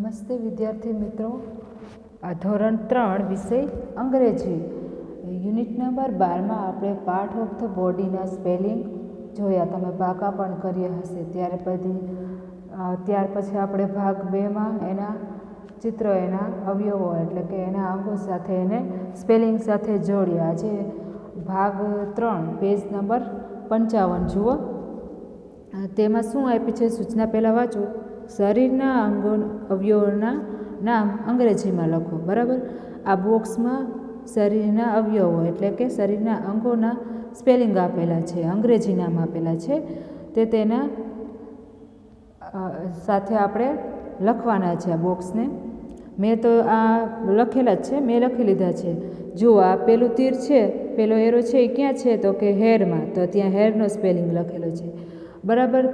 નમસ્તે વિદ્યાર્થી મિત્રો, આ ધોરણ 3 વિષય અંગ્રેજી યુનિટ નંબર 12માં આપણે પાર્ટ ઓફ ધ બોડીના સ્પેલિંગ જોયા. તમે પાકા પણ કર્યા હશે. ત્યાર પછી આપણે ભાગ 2માં એના ચિત્ર, એના અવયવો એટલે કે એના અંગો સાથે એને સ્પેલિંગ સાથે જોડ્યા. આજે ભાગ 3 પેજ નંબર 55 જુઓ. તેમાં શું આપ્યું છે સૂચના પહેલાં વાંચો. શરીરના અંગો અવયવોના નામ અંગ્રેજીમાં લખો. બરાબર, આ બોક્સમાં શરીરના અવયવો એટલે કે શરીરના અંગોના સ્પેલિંગ આપેલા છે, અંગ્રેજી નામ આપેલા છે. તેના સાથે આપણે લખવાના છે આ બોક્સને. મેં તો આ લખેલા જ છે, મેં લખી લીધા છે. જુઓ, આ પેલું તીર છે, પેલો એરો છે એ ક્યાં છે તો કે હેરમાં, તો ત્યાં હેરનો સ્પેલિંગ લખેલો છે. બરાબર,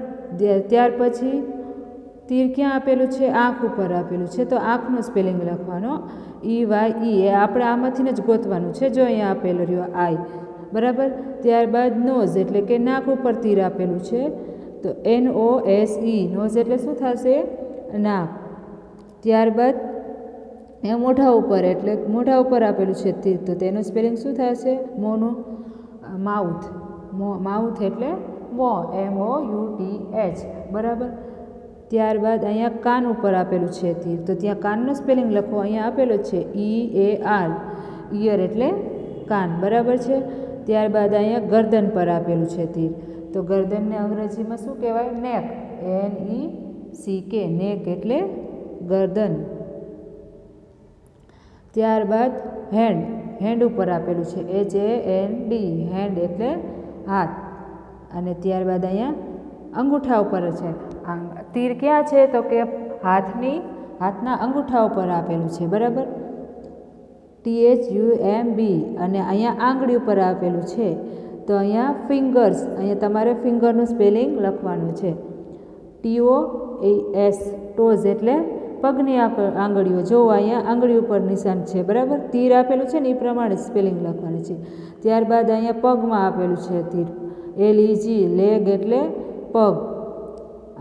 ત્યાર પછી તીર ક્યાં આપેલું છે? આંખ ઉપર આપેલું છે, તો આંખનો સ્પેલિંગ લખવાનો EYE. એ આપણે આમાંથી જ ગોતવાનું છે. જો અહીંયા આપેલો રહ્યો આઈ. બરાબર, ત્યારબાદ નોઝ એટલે કે નાક ઉપર તીર આપેલું છે, તો NOSE. નોઝ એટલે શું થશે? નાક. ત્યારબાદ એ મોઢા ઉપર એટલે મોઢા ઉપર આપેલું છે તીર, તો તેનું સ્પેલિંગ શું થશે? મોનું. માઉથ. માઉથ એટલે MOUTH. બરાબર, ત્યારબાદ અહીંયા કાન ઉપર આપેલું છે તીર, તો ત્યાં કાનનો સ્પેલિંગ લખો. અહીંયા આપેલો છે EAR. ઇયર એટલે કાન. બરાબર છે. ત્યારબાદ અહીંયા ગરદન પર આપેલું છે તીર, તો ગરદનને અંગ્રેજીમાં શું કહેવાય? નેક. NECK. નેક એટલે ગરદન. ત્યારબાદ હેન્ડ. હેન્ડ ઉપર આપેલું છે HAND. હેન્ડ એટલે હાથ. અને ત્યારબાદ અહીંયા અંગૂઠા ઉપર છે તીર. ક્યાં છે તો કે હાથના અંગૂઠા ઉપર આપેલું છે. બરાબર, THUMB. અને અહીંયા આંગળી ઉપર આપેલું છે, તો અહીંયા ફિંગર્સ. અહીંયા તમારે ફિંગરનું સ્પેલિંગ લખવાનું છે TOES. ટોઝ એટલે પગની આંગળીઓ. જો અહીંયા આંગળી ઉપર નિશાન છે. બરાબર, તીર આપેલું છે ને એ પ્રમાણે સ્પેલિંગ લખવાનું છે. ત્યારબાદ અહીંયા પગમાં આપેલું છે તીર LEG. લેગ એટલે પગ.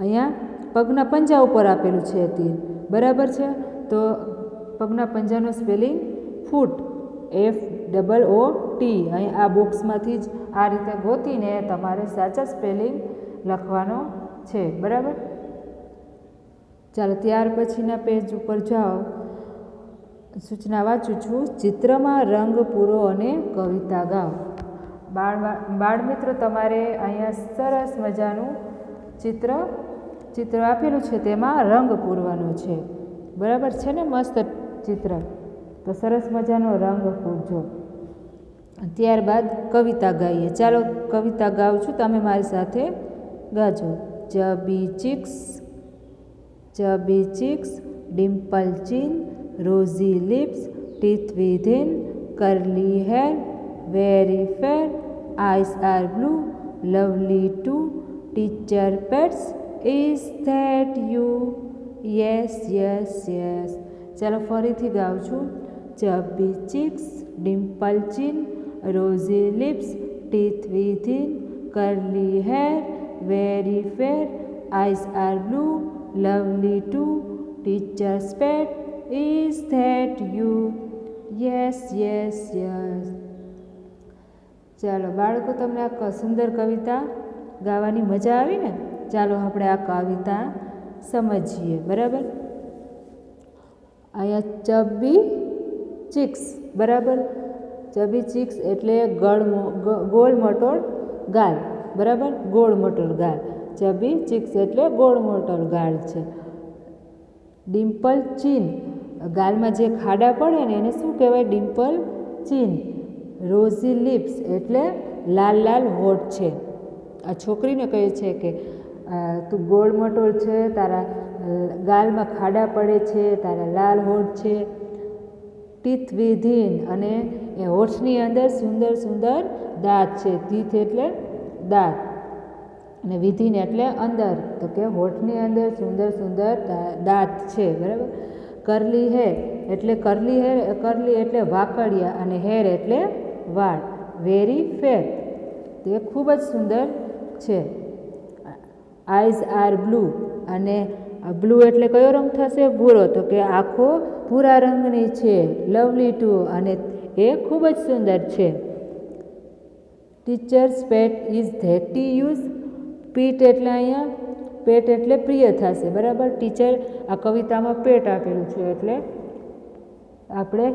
અહીંયા પગના પંજા ઉપર આપેલું છે તીર. બરાબર છે, તો પગના પંજાનો સ્પેલિંગ ફૂટ. FOOT. અહીં આ બોક્સમાંથી જ આ રીતે ગોતીને તમારે સાચા સ્પેલિંગ લખવાનો છે. બરાબર, ચાલો ત્યાર પછીના પેજ ઉપર જાઓ. સૂચના વાંચું છું. ચિત્રમાં રંગ પૂરો અને કવિતા ગાઓ. બાળ મિત્રો, તમારે અહીંયા સરસ મજાનું ચિત્ર આપેલું છે, તેમાં રંગ પૂરવાનો છે. બરાબર છે ને? મસ્ત ચિત્ર, તો સરસ મજાનો રંગ પૂરજો. ત્યારબાદ કવિતા ગાઈએ. ચાલો કવિતા ગાઉં છું, તમે મારી સાથે ગાજો. Chubby cheeks, dimple chin, rosy lips, teeth within, curly hair, very fair, eyes are blue, lovely too, teacher pets, is that you? Yes. ચાલો ફરીથી ગાઉં છું. Chubby cheeks, dimple chin, rosy lips, teeth within, curly hair, very fair, eyes are blue, lovely too, teacher's pet, is that you? Yes. ચાલો બાળકો, તમને આ સુંદર કવિતા ગાવાની મજા આવી ને? ચાલો આપણે આ કવિતા સમજીએ. બરાબર, અહીંયા ચબી ચીક્સ. બરાબર, ચબી ચીક્સ એટલે ગોળ મટોળ ગાલ. બરાબર, ગોળ મટોળ ગાલ. ચબી ચીક્સ એટલે ગોળ મટોળ ગાલ છે. ડિમ્પલ ચીન, ગાલમાં જે ખાડા પડે ને એને શું કહેવાય? ડિમ્પલ ચીન. રોઝી લિપ્સ એટલે લાલ હોઠ છે. આ છોકરીને કહે છે કે તું ગોળ મટોળ છે, તારા ગાલમાં ખાડા પડે છે, તારા લાલ હોઠ છે. ટીથ વિધિન, અને એ હોઠની અંદર સુંદર દાંત છે. ટીથ એટલે દાંત, અને વિધિન એટલે અંદર, તો કે હોઠની અંદર સુંદર દાંત છે. બરાબર, કરલી હેર એટલે કરલી એટલે વાકડિયા, અને હેર એટલે વાળ. વેરી ફેર, તે ખૂબ જ સુંદર છે. આઈઝ આર બ્લુ, અને બ્લુ એટલે કયો રંગ થશે? ભૂરો. તો કે આંખો ભૂરા રંગની છે. લવલી ટુ, અને એ ખૂબ જ સુંદર છે. ટીચર્સ પેટ ઇઝ ધેટી યુઝ. પીટ એટલે અહીંયા પેટ એટલે પ્રિય થશે, બરાબર. ટીચર આ કવિતામાં પેટ આપેલું છે એટલે આપણે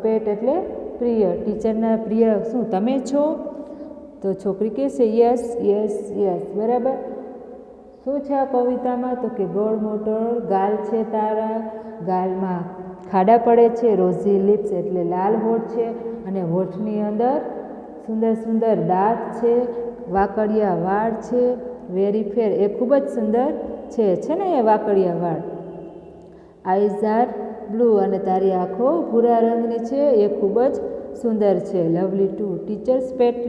પેટ એટલે પ્રિય. ટીચરના પ્રિય શું તમે છો? તો છોકરી કહેશે યસ યસ યસ, બરાબર. શું છે આ કવિતામાં? તો કે ગોળ મોટો ગાલ છે તારા, ગાલમાં ખાડા પડે છે. રોઝી લિપ્સ એટલે લાલ હોઠ છે, અને હોઠની અંદર સુંદર સુંદર દાંત છે. વાકડિયા વાળ છે. વેરી ફેર, એ ખૂબ જ સુંદર છે ને એ વાકડિયા વાળ. આઈઝ આર બ્લુ, અને તારી આંખો ભૂરા રંગની છે, એ ખૂબ જ સુંદર છે. Lovely two. ટીચર્સ પેટ,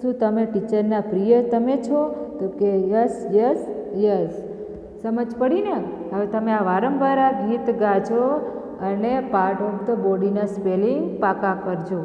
શું તમે ટીચરના પ્રિય તમે છો? તો કે યસ યસ યસ. સમજ પડી ને? હવે તમે આ વારંવાર આ ગીત ગાજો અને પાર્ટ ઓફ ધ બોડીના સ્પેલિંગ પાકા કરજો.